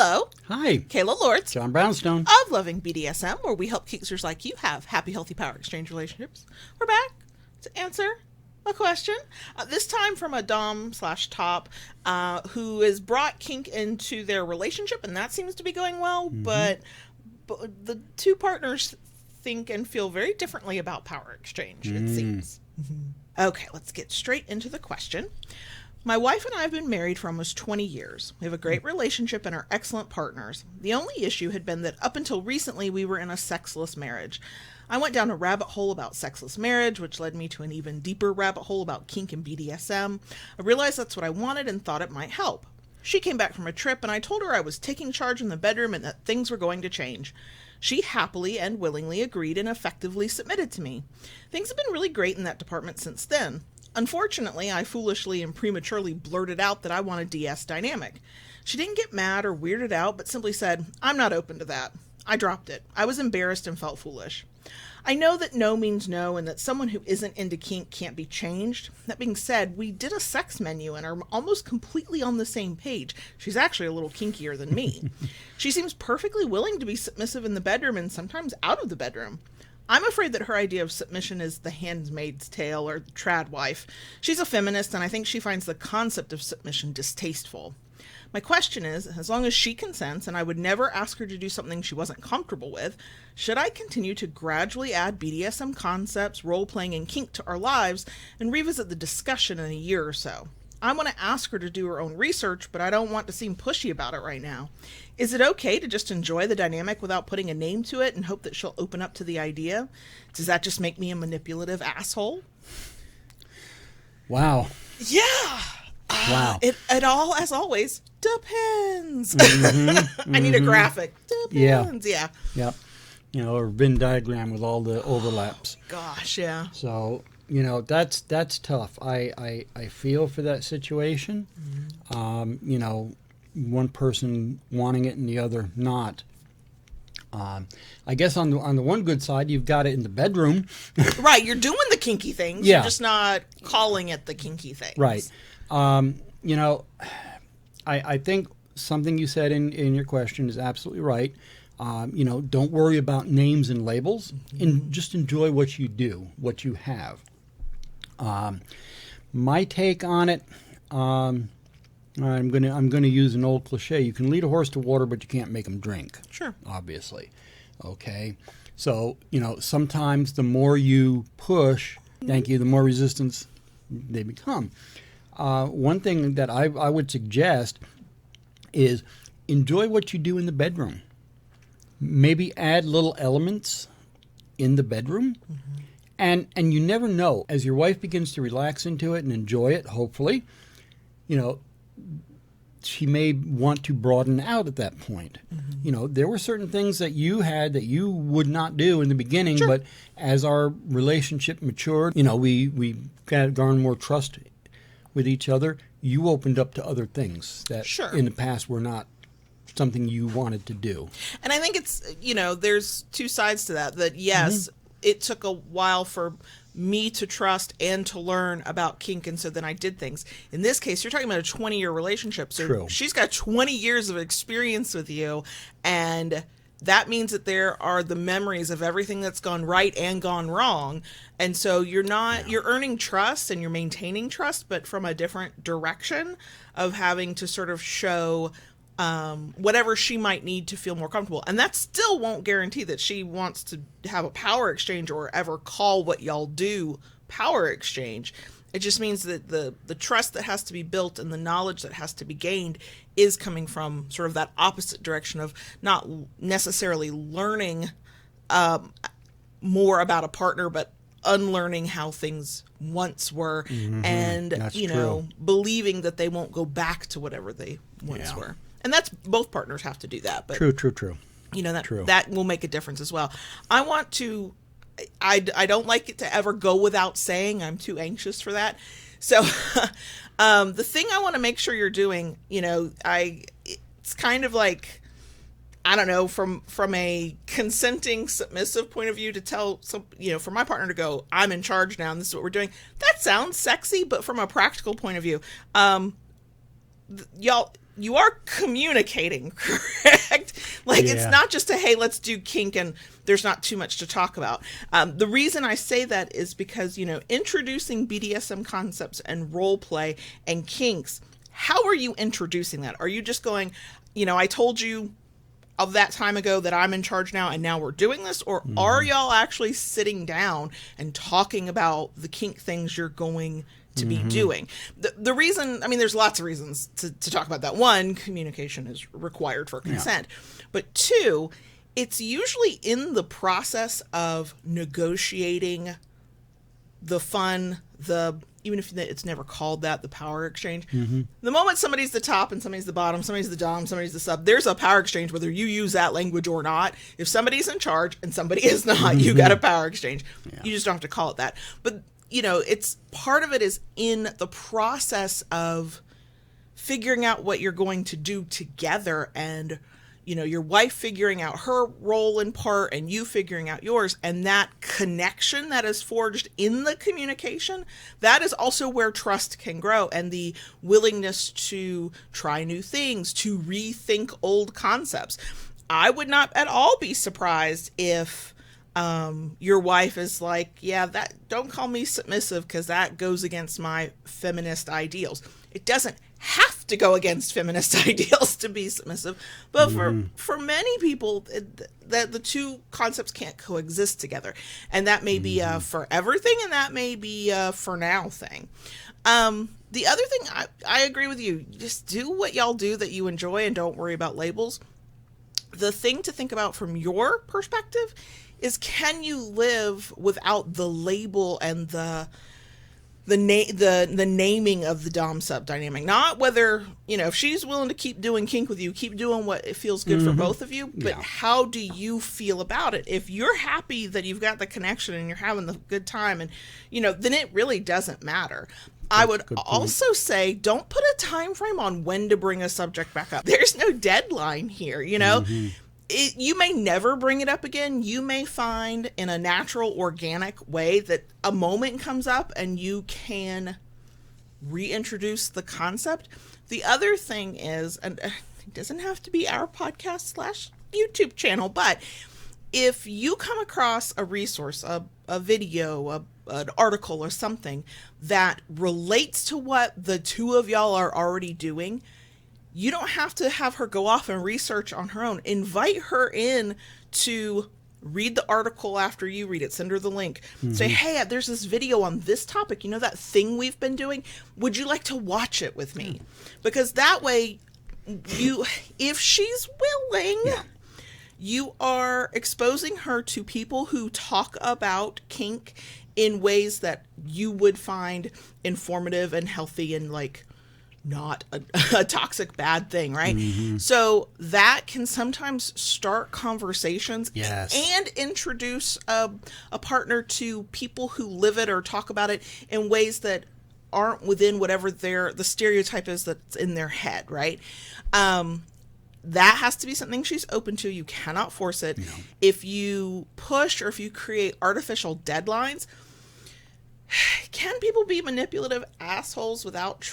Hello. Hi. Kayla Lords. John Brownstone. Of Loving BDSM, where we help kinksters like you have happy, healthy power exchange relationships. We're back to answer a question. This time from a dom/top who has brought kink into their relationship, and that seems to be going well, but the two partners think and feel very differently about power exchange, it seems. Okay, let's get straight into the question. My wife and I have been married for almost 20 years. We have a great relationship and are excellent partners. The only issue had been that up until recently we were in a sexless marriage. I went down a rabbit hole about sexless marriage, which led me to an even deeper rabbit hole about kink and BDSM. I realized that's what I wanted and thought it might help. She came back from a trip and I told her I was taking charge in the bedroom and that things were going to change. She happily and willingly agreed and effectively submitted to me. Things have been really great in that department since then. Unfortunately, I foolishly and prematurely blurted out that I want a DS dynamic. She didn't get mad or weirded out, but simply said, "I'm not open to that." I dropped it. I was embarrassed and felt foolish. I know that no means no and that someone who isn't into kink can't be changed. That being said, we did a sex menu and are almost completely on the same page. She's actually a little kinkier than me. She seems perfectly willing to be submissive in the bedroom and sometimes out of the bedroom. I'm afraid that her idea of submission is the handmaid's tale or the trad wife. She's a feminist and I think she finds the concept of submission distasteful. My question is, as long as she consents, and I would never ask her to do something she wasn't comfortable with, should I continue to gradually add BDSM concepts, role-playing, and kink to our lives and revisit the discussion in a year or so? I want to ask her to do her own research, but I don't want to seem pushy about it right now. Is it okay to just enjoy the dynamic without putting a name to it and hope that she'll open up to the idea? Does that just make me a manipulative asshole? Wow. Yeah. Wow. It all, as always, depends. I need a graphic. Depends. Yeah. Yep. You know, or Venn diagram with all the overlaps. Gosh, yeah. So, you know, that's tough. I feel for that situation. You know, one person wanting it and the other not. I guess on the one good side, you've got it in the bedroom. Right, you're doing the kinky things. Yeah. You're just not calling it the kinky things. Right. You know, I think something you said in your question is absolutely right. You know, don't worry about names and labels, and just enjoy what you do, what you have. My take on it, I'm gonna use an old cliche. You can lead a horse to water, but you can't make him drink. Sure. Obviously. Okay. So, you know, sometimes the more you push, the more resistance they become. One thing that I would suggest is enjoy what you do in the bedroom. Maybe add little elements in the bedroom. And you never know. As your wife begins to relax into it and enjoy it, hopefully, you know, she may want to broaden out at that point. You know, there were certain things that you had that you would not do in the beginning, but as our relationship matured, you know, we garnered more trust with each other. You opened up to other things that in the past were not something you wanted to do. And I think it's, you know, there's two sides to that. That yes, it took a while for me to trust and to learn about kink, and so then I did things. In this case, you're talking about a 20-year relationship, so she's got 20 years of experience with you, and that means that there are the memories of everything that's gone right and gone wrong, and so you're not you're earning trust and you're maintaining trust, but from a different direction of having to sort of show whatever she might need to feel more comfortable. And that still won't guarantee that she wants to have a power exchange or ever call what y'all do power exchange. It just means that the trust that has to be built and the knowledge that has to be gained is coming from sort of that opposite direction of not necessarily learning more about a partner, but unlearning how things once were, and know, believing that they won't go back to whatever they once were. And that's, both partners have to do that. But True. You know, that will make a difference as well. I want to, I don't like it to ever go without saying. I'm too anxious for that. So the thing I want to make sure you're doing, you know, it's kind of like, I don't know, from a consenting, submissive point of view, to tell some, you know, for my partner to go, I'm in charge now and this is what we're doing. That sounds sexy, but from a practical point of view, y'all, you are communicating, correct? Like, it's not just a, hey, let's do kink and there's not too much to talk about. The reason I say that is because, introducing BDSM concepts and role play and kinks, how are you introducing that? Are you just going, I told you of that time ago that I'm in charge now and now we're doing this? Or are y'all actually sitting down and talking about the kink things you're going to be doing? The reason, there's lots of reasons to talk about that. One, communication is required for consent. But two, it's usually in the process of negotiating the fun, even if it's never called that, the power exchange. The moment somebody's the top and somebody's the bottom, somebody's the dom, somebody's the sub, there's a power exchange whether you use that language or not. If somebody's in charge and somebody is not, you got a power exchange. You just don't have to call it that. But it's part of it is in the process of figuring out what you're going to do together, and your wife figuring out her role in part and you figuring out yours, and that connection that is forged in the communication, that is also where trust can grow, and the willingness to try new things, to rethink old concepts. I would not at all be surprised if your wife is like, don't call me submissive because that goes against my feminist ideals. It doesn't have to go against feminist ideals to be submissive, but for many people, the two concepts can't coexist together, and that may be a forever thing, and that may be a for now thing. The other thing, I agree with you. Just do what y'all do that you enjoy, and don't worry about labels. The thing to think about from your perspective is, can you live without the label and the naming of the dom sub dynamic? Not whether, if she's willing to keep doing kink with you, keep doing what it feels good for both of you, but how do you feel about it? If you're happy that you've got the connection and you're having the good time, and then it really doesn't matter. I would also say, don't put a time frame on when to bring a subject back up. There's no deadline here, you may never bring it up again. You may find in a natural, organic way that a moment comes up and you can reintroduce the concept. The other thing is, and it doesn't have to be our podcast / YouTube channel, but if you come across a resource, a video, an article or something that relates to what the two of y'all are already doing, you don't have to have her go off and research on her own. Invite her in to read the article after you read it. Send her the link. Say, hey, there's this video on this topic. That thing we've been doing? Would you like to watch it with me? Because that way, if she's willing, you are exposing her to people who talk about kink in ways that you would find informative and healthy and not a toxic bad thing, right? So that can sometimes start conversations and introduce a partner to people who live it or talk about it in ways that aren't within whatever the stereotype is that's in their head, right? That has to be something she's open to. You cannot force it. If you push or if you create artificial deadlines, can people be manipulative assholes without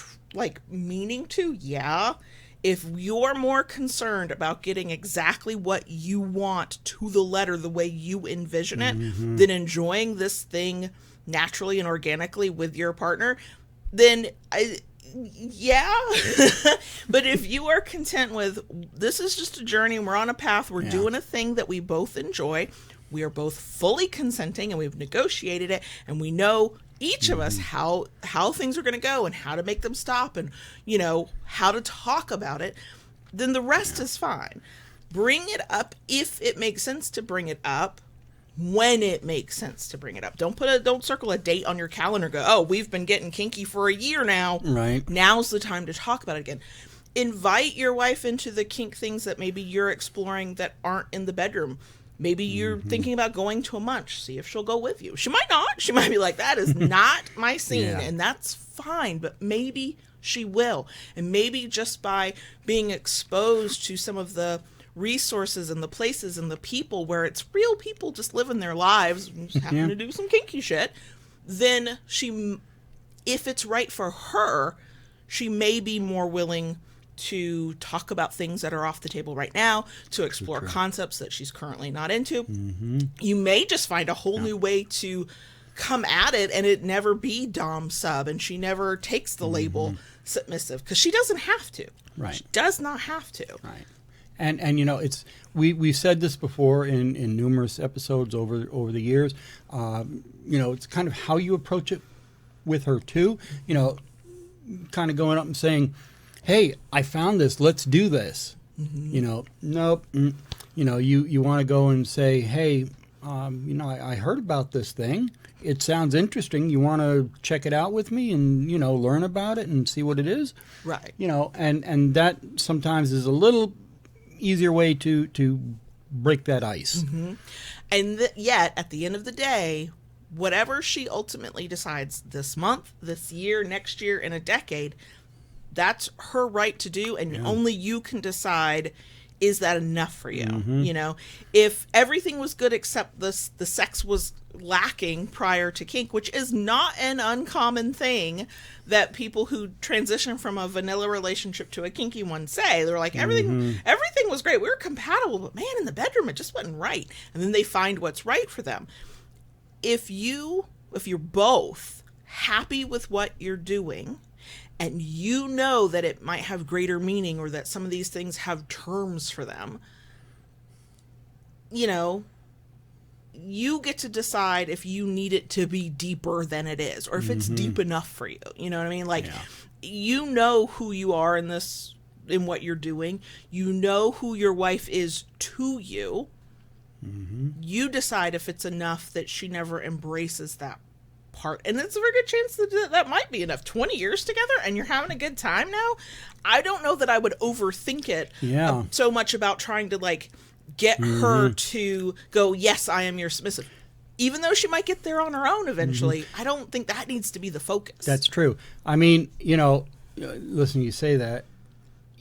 meaning to? Yeah. If you're more concerned about getting exactly what you want to the letter, the way you envision it, than enjoying this thing naturally and organically with your partner, then but if you are content with, this is just a journey, we're on a path, we're doing a thing that we both enjoy, we are both fully consenting and we've negotiated it, and we know each of us how things are going to go and how to make them stop and how to talk about it, then the rest is fine. Bring it up if it makes sense to bring it up, when it makes sense to bring it up. Don't circle a date on your calendar and go, oh, we've been getting kinky for a year now, right, now's the time to talk about it again. Invite your wife into the kink things that maybe you're exploring that aren't in the bedroom. Maybe you're thinking about going to a munch. See if she'll go with you. She might not. She might be like, that is not my scene. And that's fine. But maybe she will. And maybe just by being exposed to some of the resources and the places and the people where it's real people just living their lives, just having to do some kinky shit, then she, if it's right for her, she may be more willing to talk about things that are off the table right now, to explore concepts that she's currently not into. You may just find a whole new way to come at it, and it never be dom sub, and she never takes the label submissive, because she doesn't have to. Right. She does not have to. Right. And you know, it's we've said this before in numerous episodes over the years. You know, it's kind of how you approach it with her too. You know, kind of going up and saying, "Hey, I found this. Let's do this." You know, nope. You know, you want to go and say, "Hey, you know, I heard about this thing. It sounds interesting. You want to check it out with me and, you know, learn about it and see what it is?" Right. You know, and that sometimes is a little easier way to break that ice. And yet, at the end of the day, whatever she ultimately decides this month, this year, next year, in a decade, that's her right to do, and only you can decide, is that enough for you? You know, if everything was good except the sex was lacking prior to kink, which is not an uncommon thing that people who transition from a vanilla relationship to a kinky one say. They're like, everything was great, we were compatible, but man, in the bedroom it just wasn't right. And then they find what's right for them. If you're both happy with what you're doing, and you know that it might have greater meaning, or that some of these things have terms for them, you know, you get to decide if you need it to be deeper than it is, or if it's deep enough for you. You know what I mean? Like, you know who you are in what you're doing. You know who your wife is to you. You decide if it's enough that she never embraces that part. And it's a very good chance that might be enough. 20 years together and you're having a good time now. I don't know that I would overthink it so much about trying to, like, get her to go, yes, I am your submissive. Even though she might get there on her own eventually, I don't think that needs to be the focus. That's true. I mean, you know, listen, you say that.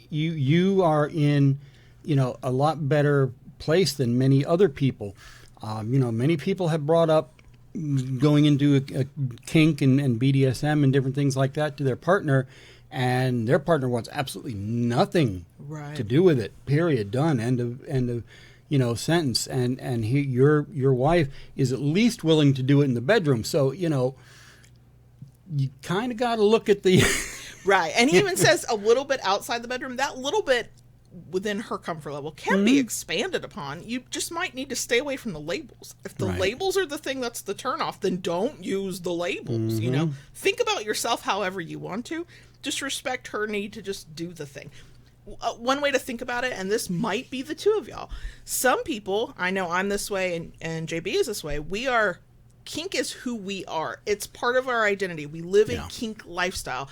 You are in, you know, a lot better place than many other people. You know, many people have brought up going into a kink and BDSM and different things like that to their partner, and their partner wants absolutely nothing to do with it. Period. Done. End of you know, sentence. And your wife is at least willing to do it in the bedroom. So, you know, you kind of got to look at the right. And he even says a little bit outside the bedroom. That little bit within her comfort level can be expanded upon. You just might need to stay away from the labels. If the labels are the thing that's the turnoff, then don't use the labels. You know, think about yourself however you want to. Just respect her need to just do the thing. One way to think about it, and this might be the two of y'all. Some people, I know I'm this way, and JB is this way. Kink is who we are. It's part of our identity. We live a kink lifestyle,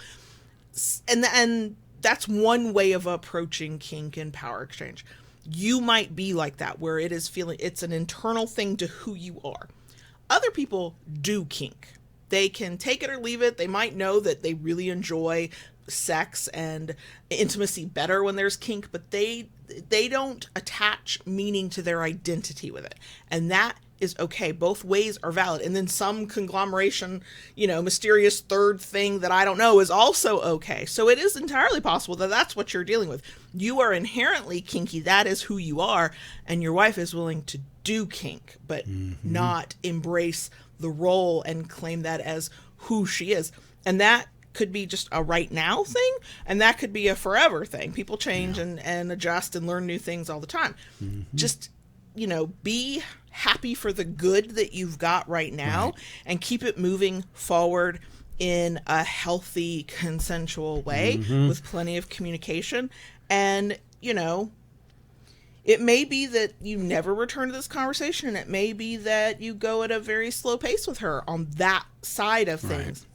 and that's one way of approaching kink and power exchange. You might be like that, where it's an internal thing to who you are. Other people do kink. They can take it or leave it. They might know that they really enjoy sex and intimacy better when there's kink, but they don't attach meaning to their identity with it. And that is okay. Both ways are valid. And then some conglomeration, you know, mysterious third thing that I don't know is also okay. So it is entirely possible that that's what you're dealing with. You are inherently kinky. That is who you are. And your wife is willing to do kink, but not embrace the role and claim that as who she is. And that could be just a right now thing, and that could be a forever thing. People change and adjust and learn new things all the time. Just, you know, be happy for the good that you've got right now and keep it moving forward in a healthy, consensual way with plenty of communication. And, you know, it may be that you never return to this conversation, and it may be that you go at a very slow pace with her on that side of things.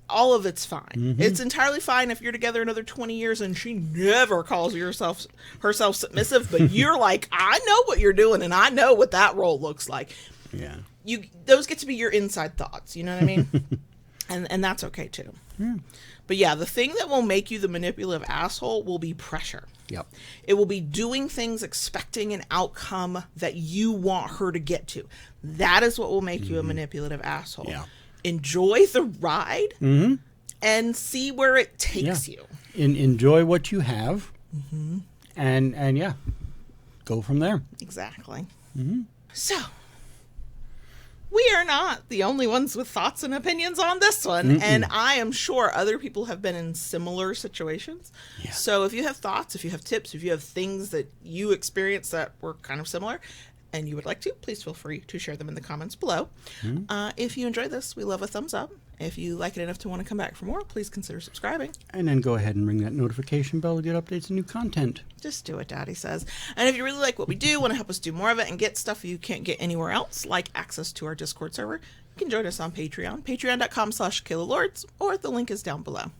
All of it's fine. It's entirely fine if you're together another 20 years and she never calls herself submissive, but you're like, I know what you're doing and I know what that role looks like. Yeah. Those get to be your inside thoughts, you know what I mean? and that's okay too. But yeah, the thing that will make you the manipulative asshole will be pressure. Yep. It will be doing things expecting an outcome that you want her to get to. That is what will make you a manipulative asshole. Yeah. Enjoy the ride and see where it takes you. enjoy what you have, and yeah, go from there. Exactly. So, we are not the only ones with thoughts and opinions on this one, and I am sure other people have been in similar situations. Yeah. So if you have thoughts, if you have tips, if you have things that you experienced that were kind of similar, and you would like to, please feel free to share them in the comments below. If you enjoyed this, we love a thumbs up. If you like it enough to want to come back for more, please consider subscribing. And then go ahead and ring that notification bell to get updates and new content. Just do what Daddy says. And if you really like what we do, want to help us do more of it and get stuff you can't get anywhere else, like access to our Discord server, you can join us on Patreon, patreon.com/KaylaLords, or the link is down below.